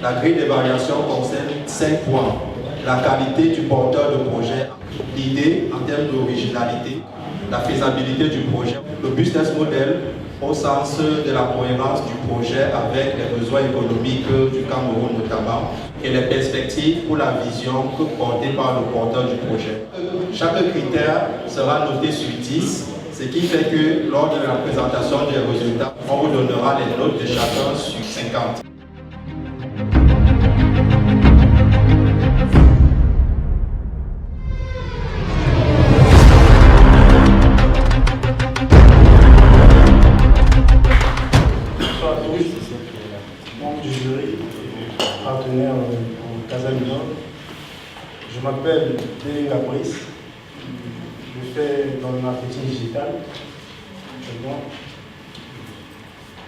La grille des variations concerne 5 points. La qualité du porteur de projet, l'idée en termes d'originalité, la faisabilité du projet, le business model au sens de la cohérence du projet avec les besoins économiques du Cameroun notamment et les perspectives pour la vision portée par le porteur du projet. Chaque critère sera noté sur 10, ce qui fait que lors de la présentation des résultats, on vous donnera les notes de chacun sur 50. Membre du jury, partenaire au Casamino. Je m'appelle Delinga Brice. Je fais dans le marketing digital.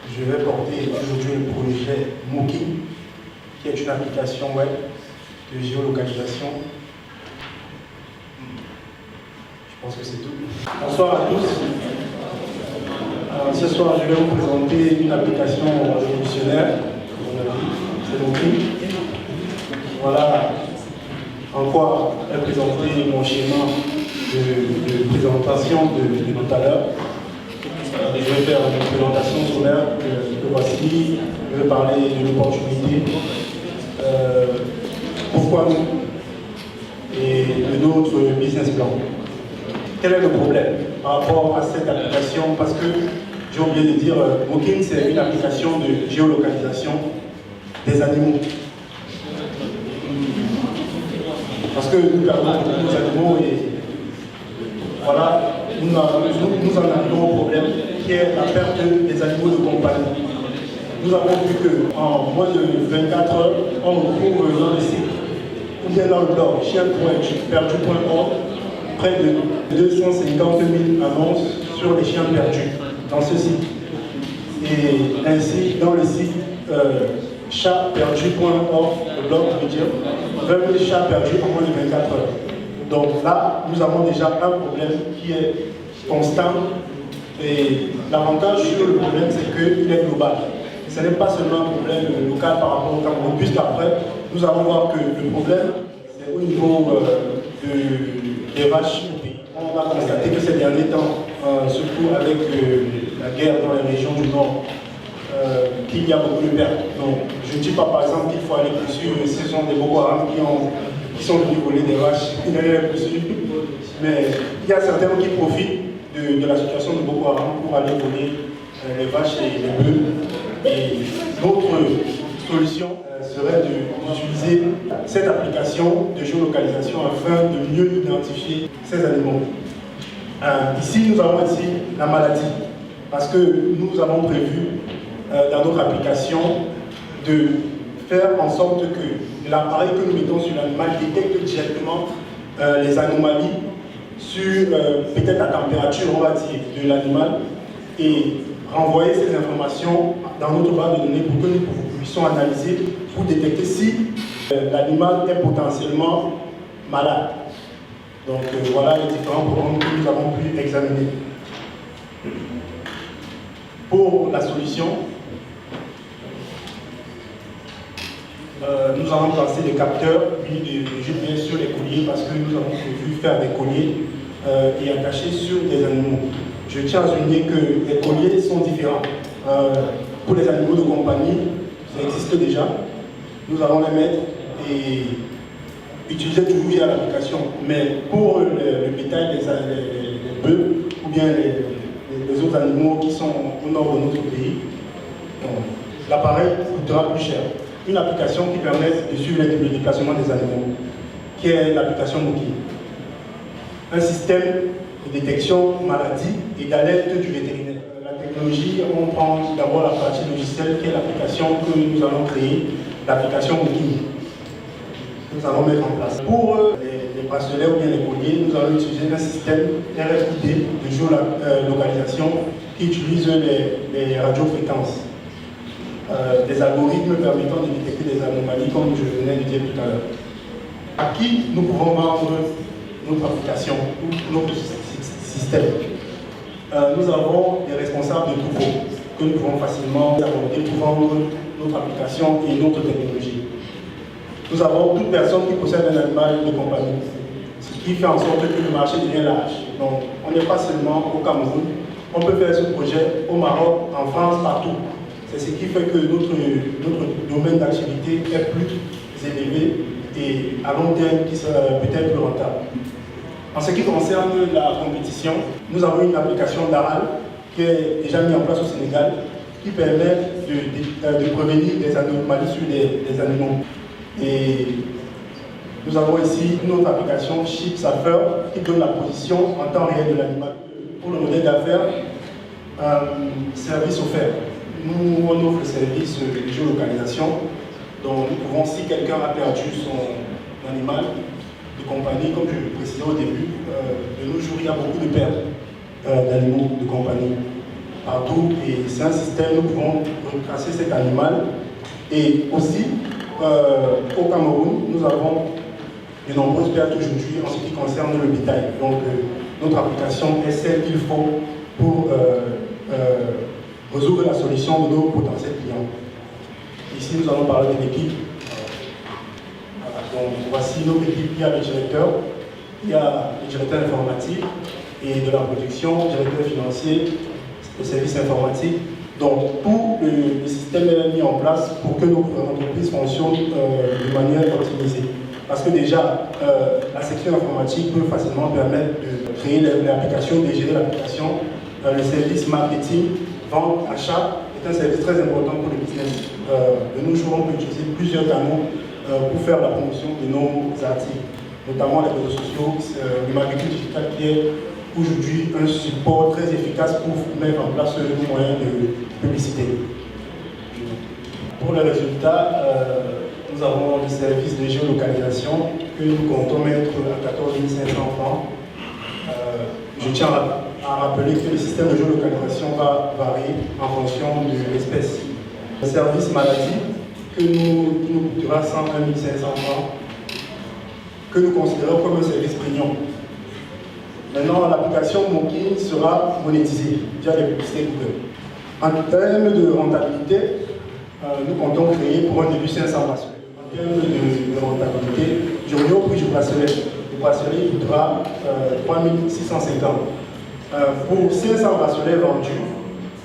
Je vais porter aujourd'hui le projet Mookie, qui est une application web de géolocalisation. Je pense que c'est tout. Bonsoir à tous. Alors, ce soir, je vais vous présenter une application révolutionnaire. C'est Mookie. Voilà en quoi est présenté mon schéma de présentation de tout à l'heure. Je vais faire une présentation sommaire que voici. Je vais parler de l'opportunité, pourquoi nous et de notre business plan. Quel est le problème par rapport à cette application? Parce que j'ai oublié de dire, Mookie, c'est une application de géolocalisation des animaux. Parce que nous gardons nos animaux et voilà, nous en arrivons au problème qui est la perte des animaux de compagnie. Nous avons vu qu'en moins de 24 heures, on retrouve dans le site, ou bien dans le blog chien.perdu.org, près de 250 000 annonces sur les chiens perdus dans ce site. Et ainsi, dans le site chatperdu.org, le blog veut dire 20 000 chats perdus en moins de 24 heures. Donc là, nous avons déjà un problème qui est constant. Et l'avantage sur le problème, c'est qu'il est global. Ce n'est pas seulement un problème local par rapport au Cameroun, puisqu'après, nous allons voir que le problème, c'est au niveau des vaches au pays. On va constater que ces derniers temps, surtout avec la guerre dans les régions du Nord, qu'il y a beaucoup de pertes. Donc, je ne dis pas par exemple qu'il faut aller poursuivre, ce sont des Boko Haram qui sont venus voler des vaches, il n'y a rien à poursuivre. Mais il y a certains qui profitent de la situation de Boko Haram pour aller voler les vaches et les bœufs. Et notre solution serait d'utiliser cette application de géolocalisation afin de mieux identifier ces animaux. Ici, nous avons ici la maladie, parce que nous avons prévu dans notre application de faire en sorte que l'appareil que nous mettons sur l'animal détecte directement les anomalies sur peut-être la température, on va dire, de l'animal et renvoyer ces informations dans notre base de données pour que nous puissions analyser pour détecter si l'animal est potentiellement malade. Donc voilà les différents programmes que nous avons pu examiner. Pour la solution, nous allons placer des capteurs de GPS sur les colliers parce que nous avons prévu faire des colliers et attacher sur des animaux. Je tiens à souligner que les colliers sont différents. Pour les animaux de compagnie, ça existe déjà. Nous allons les mettre et utiliser toujours via l'application. Mais pour le bétail, les bœufs ou bien les autres animaux qui sont au nord de notre pays, l'appareil coûtera plus cher. Une application qui permet de suivre le déplacement des animaux, qui est l'application Mookie. Un système de détection maladie et d'alerte du vétérinaire. La technologie, on prend d'abord la partie logicielle qui est l'application que nous allons créer, l'application Mookie. Nous allons mettre en place. Pour les bracelets ou bien les colliers, nous allons utiliser un système RFID de géolocalisation qui utilise les radiofréquences. Des algorithmes permettant de détecter des anomalies comme je venais de dire tout à l'heure. À qui nous pouvons vendre notre application ou notre système? Nous avons des responsables de troupeaux que nous pouvons facilement aborder pour vendre notre application et notre technologie. Nous avons toute personne qui possède un animal de compagnie, ce qui fait en sorte que le marché devient large. Donc, on n'est pas seulement au Cameroun, on peut faire ce projet au Maroc, en France, partout. C'est ce qui fait que notre domaine d'activité est plus élevé et à long terme qui sera peut-être plus rentable. En ce qui concerne la compétition, nous avons une application d'ARAL qui est déjà mise en place au Sénégal qui permet de prévenir des anomalies sur des animaux. Et nous avons ici une autre application, Chip Safer, qui donne la position en temps réel de l'animal. Pour le modèle d'affaires, service offert. Nous, on offre le service de géolocalisation. Donc, nous pouvons, si quelqu'un a perdu son animal de compagnie, comme je le précisais au début, de nos jours, il y a beaucoup de pertes d'animaux de compagnie partout. Et c'est un système, nous pouvons retracer cet animal. Et aussi, au Cameroun, nous avons de nombreuses pertes aujourd'hui en ce qui concerne le bétail. Donc, notre application est celle qu'il faut pour résoudre la solution de nos potentiels clients. Ici, nous allons parler de l'équipe. Donc, voici notre équipe. Il y a le directeur, il y a le directeur informatique et de la production, le directeur financier, le service informatique. Donc, tout le système est mis en place pour que nos entreprises fonctionnent de manière optimisée. Parce que déjà, la section informatique peut facilement permettre de créer l'application, de gérer l'application. Le service marketing, vente, achat est un service très important pour le business. De nos jours, on peut utiliser plusieurs canaux pour faire la promotion de nos articles, notamment les réseaux sociaux, le marketing digital qui est aujourd'hui un support très efficace pour mettre en place nos moyens de publicité. Pour les résultats, nous avons le service de géolocalisation que nous comptons mettre à 14 500 francs. Je tiens à rappeler que le système de géolocalisation va varier en fonction de l'espèce. Le service maladie qui nous coûtera 101 500 francs, que nous considérons comme un service premium. Maintenant, l'application Mokin sera monétisée via les publicités Google. En termes de rentabilité, nous comptons créer pour un début 500 bracelets. En termes de rentabilité, je reviens au prix du bracelet. Le bracelet coûtera 3 650. Pour 500 bracelets vendus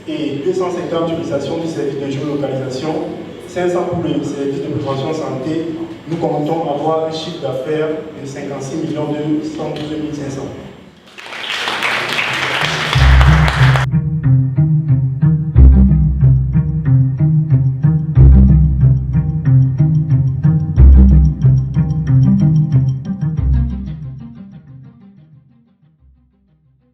et 250 utilisations du service de géolocalisation, 500 pour le service de prévention santé, nous comptons avoir un chiffre d'affaires de 56 212 500.